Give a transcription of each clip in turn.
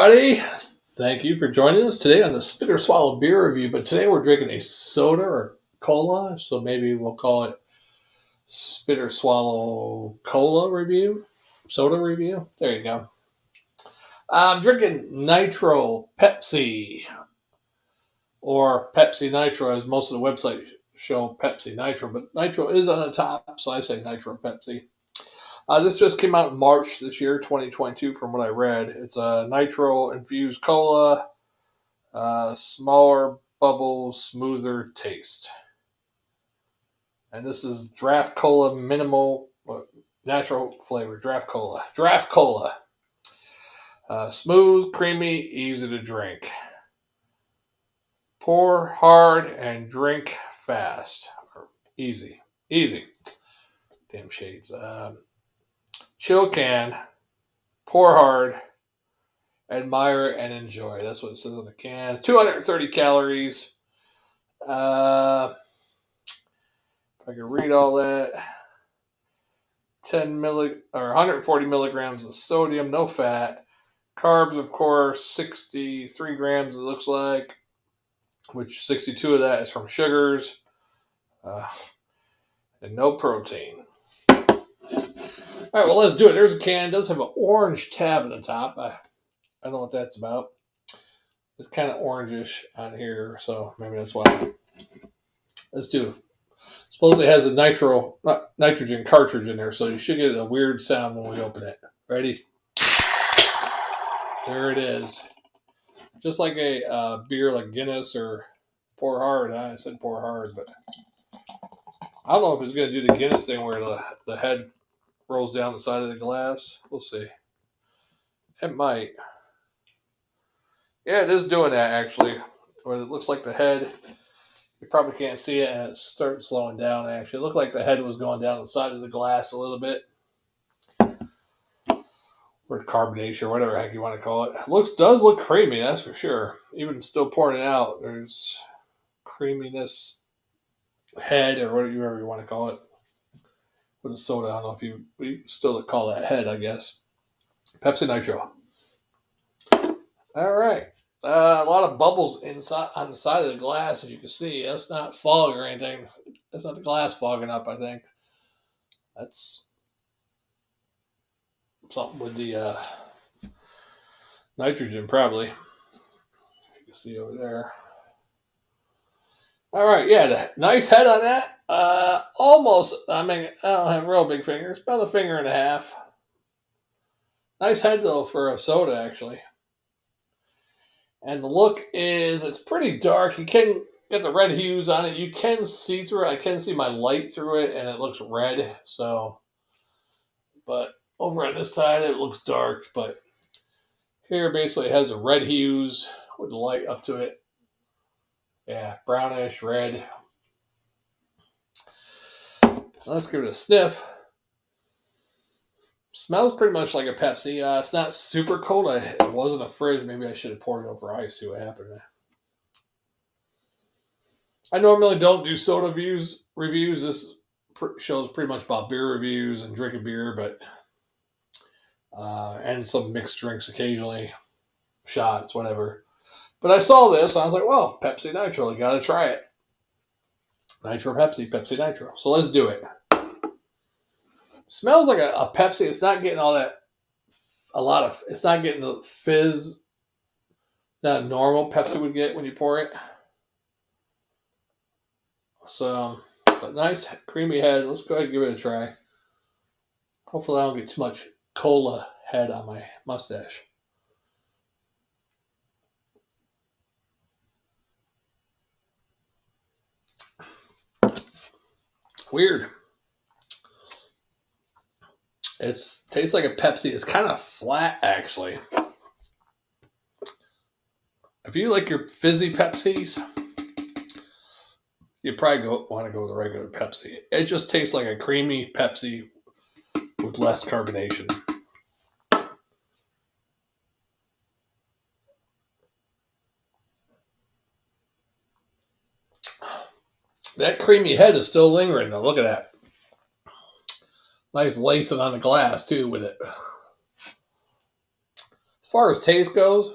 everybody. Thank you for joining us today on the Spit or Swallow beer review. But today we're drinking a soda or cola, so maybe we'll call it Spit or Swallow Cola review, soda review. There you go. I'm drinking Nitro Pepsi or Pepsi Nitro, as most of the websites show Pepsi Nitro, but Nitro is on the top, so I say Nitro Pepsi. This just came out in March this year, 2022, from what I read. It's a nitro-infused cola, smaller bubbles, smoother taste. And this is draft cola, minimal, natural flavor, draft cola. Draft cola. Smooth, creamy, easy to drink. Pour hard and drink fast. Easy. Easy. Damn shades. Chill can. Pour hard. Admire and enjoy. That's what it says on the can. 230 calories. If I can read all that. 140 milligrams of sodium, no fat. Carbs, of course, 63 grams. It looks like, which 62 of that is from sugars, and no protein. All right, well, let's do it. There's a can. It does have an orange tab at the top. I don't know what that's about. It's kind of orangish on here, so maybe that's why. Let's do it. Suppose it has a nitrogen cartridge in there, so you should get a weird sound when we open it. Ready? There it is. Just like a beer like Guinness or Pour Hard. I said Pour Hard, but I don't know if it's going to do the Guinness thing where the head rolls down the side of the glass. We'll see. It might. Yeah, it is doing that, actually. Where it looks like the head, you probably can't see it, and it starts slowing down, actually. It looked like the head was going down the side of the glass a little bit. Or carbonation, or whatever the heck you want to call it. Does look creamy, that's for sure. Even still pouring it out, there's creaminess, head, or whatever you want to call it. With a soda, I don't know if we still call that head, I guess. Pepsi Nitro. All right. A lot of bubbles inside on the side of the glass, as you can see. That's not fog or anything. That's not the glass fogging up, I think. That's something with the nitrogen, probably. You can see over there. All right, yeah, nice head on that. Almost, I mean, I don't have real big fingers, about a finger and a half. Nice head, though, for a soda, actually. And the look is, it's pretty dark. You can get the red hues on it. You can see through it. I can see my light through it, and it looks red. So, but over on this side, it looks dark. But here, basically, it has the red hues with the light up to it. Yeah, brownish, red. Let's give it a sniff. Smells pretty much like a Pepsi. It's not super cold. It wasn't a fridge. Maybe I should have poured it over ice, see what happened. I normally don't do soda reviews. This show's pretty much about beer reviews and drinking beer, but and some mixed drinks occasionally, shots, whatever. But I saw this, and I was like, well, Pepsi Nitro, you got to try it. Nitro Pepsi, Pepsi Nitro. So let's do it. Smells like a Pepsi. It's not getting it's not getting the fizz that a normal Pepsi would get when you pour it. So, but nice creamy head. Let's go ahead and give it a try. Hopefully I don't get too much cola head on my mustache. Weird. It tastes like a Pepsi. It's kind of flat, actually. If you like your fizzy Pepsis, you probably want to go with a regular Pepsi. It just tastes like a creamy Pepsi with less carbonation. That creamy head is still lingering, though. Look at that. Nice lacing on the glass, too, with it. As far as taste goes,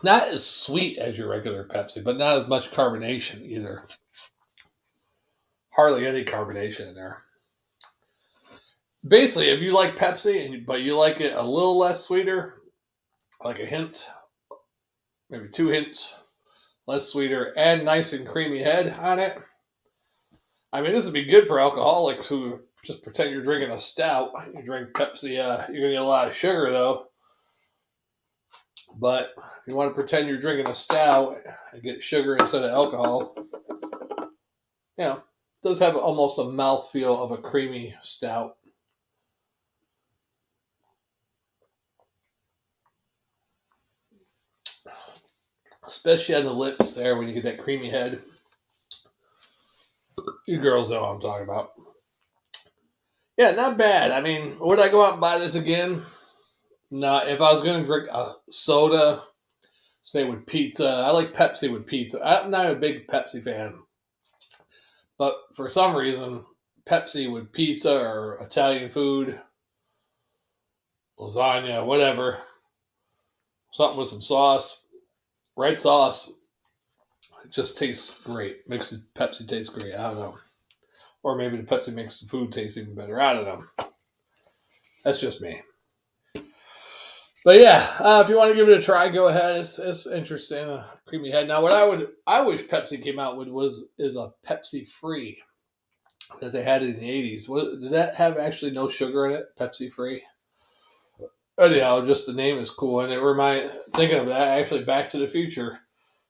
not as sweet as your regular Pepsi, but not as much carbonation either. Hardly any carbonation in there. Basically, if you like Pepsi, but you like it a little less sweeter, like a hint, maybe 2 hints less sweeter, and nice and creamy head on it. I mean, this would be good for alcoholics who just pretend you're drinking a stout. You drink Pepsi, you're going to get a lot of sugar, though. But if you want to pretend you're drinking a stout and get sugar instead of alcohol, it does have almost a mouthfeel of a creamy stout. Especially on the lips there when you get that creamy head. You girls know what I'm talking about. Yeah, not bad. I mean, would I go out and buy this again? No, if I was going to drink a soda, say with pizza, I like Pepsi with pizza. I'm not a big Pepsi fan. But for some reason, Pepsi with pizza or Italian food, lasagna, whatever, something with some sauce, red sauce, it just tastes great. Makes the Pepsi taste great. I don't know. Or maybe the Pepsi makes the food taste even better. I don't know. That's just me. But yeah, if you want to give it a try, go ahead. It's interesting. Creamy head. Now, what I wish Pepsi came out with is a Pepsi free that they had in the 80s. Did that have actually no sugar in it? Pepsi free. Anyhow, just the name is cool, and it thinking of that actually Back to the Future,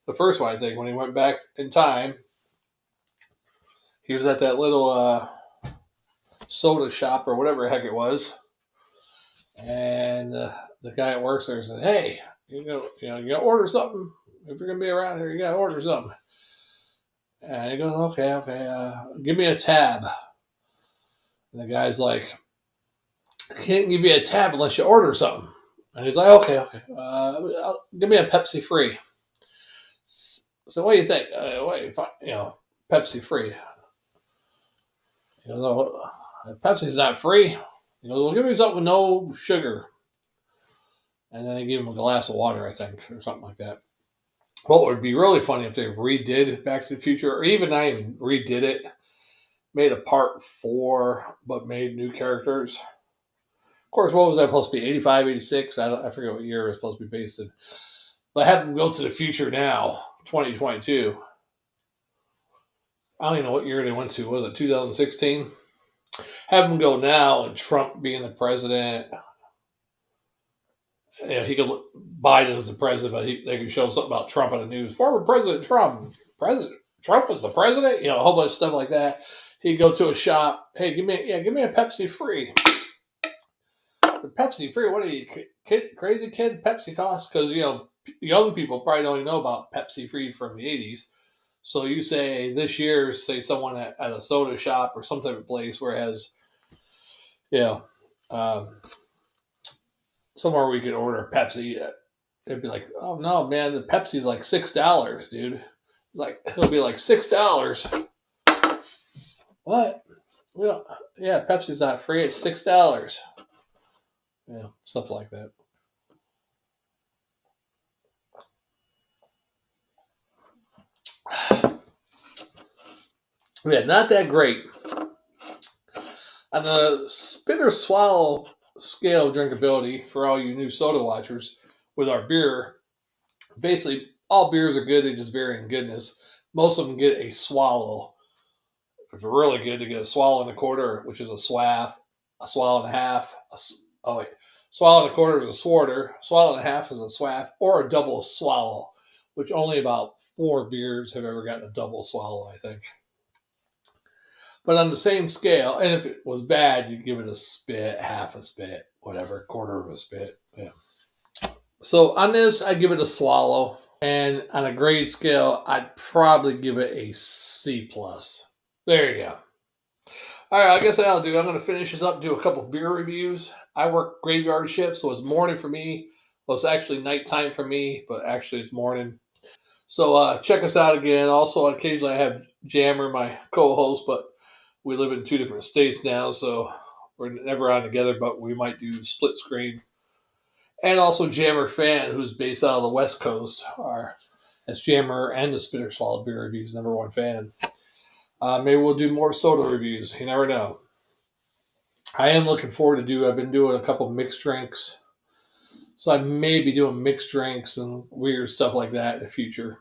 the first one I think when he went back in time, he was at that little soda shop or whatever the heck it was, and the guy that works there said, "Hey, you gotta order something. If you're gonna be around here, you gotta order something." And he goes, "Okay, give me a tab." And the guy's like, "I can't give you a tab unless you order something." And he's like, "Okay, give me a Pepsi free." So what do you think? Pepsi free. He goes, "Oh, Pepsi's not free." He goes, "Well, give me something with no sugar." And then they gave him a glass of water, I think, or something like that. What would be really funny if they redid Back to the Future, or even not even redid it, made a part 4, but made new characters. Of course, what was that supposed to be? 85, 86? I forget what year it was supposed to be based in. But have them go to the future now, 2022. I don't even know what year they went to. Was it 2016? Have them go now, and Trump being the president. Yeah, he could look Biden as the president, but they could show something about Trump on the news. Former President Trump, President Trump was the president. A whole bunch of stuff like that. He'd go to a shop. Hey, give me a Pepsi free. The Pepsi free. What are you, crazy kid? Pepsi costs because young people probably don't even know about Pepsi free from the 80s. So you say this year, say someone at a soda shop or some type of place where it has, um, somewhere we could order a Pepsi. It'd be like, oh no, man, the Pepsi's like $6, dude. It's like it'll be like $6. What? Yeah, Pepsi's not free. It's $6. Yeah, something like that. Yeah, not that great. On the spit or swallow scale of drinkability for all you new soda watchers with our beer, basically all beers are good. They just vary in goodness. Most of them get a swallow. If they're really good, they get a swallow and a quarter, which is a swaff, a swallow and a half. Swallow and a quarter is a swarter. Swallow and a half is a swaff, or a double swallow, which only about 4 beers have ever gotten a double swallow, I think. But on the same scale, and if it was bad, you'd give it a spit, half a spit, whatever, quarter of a spit. Yeah. So on this, I give it a swallow. And on a grade scale, I'd probably give it a C plus. There you go. All right, I guess I'll do. I'm going to finish this up, do a couple beer reviews. I work graveyard shift, so it's morning for me. Well, it's actually nighttime for me, but actually it's morning. So check us out again. Also, occasionally I have Jammer, my co-host, but We live in 2 different states now, so we're never on together, but we might do split screen. And also Jammer Fan, who's based out of the West Coast. That's Jammer and the Spitter Swallow Beer Reviews #1 fan. Maybe we'll do more soda reviews. You never know. I am looking forward to I've been doing a couple mixed drinks. So I may be doing mixed drinks and weird stuff like that in the future.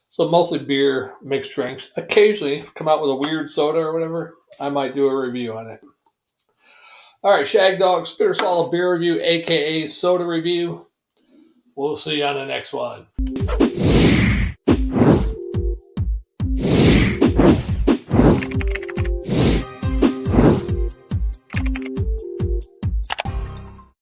So mostly beer, mixed drinks. Occasionally, if I come out with a weird soda or whatever, I might do a review on it. All right, Shagdog Spitter Swallow Beer Review, a.k.a. soda review. We'll see you on the next one.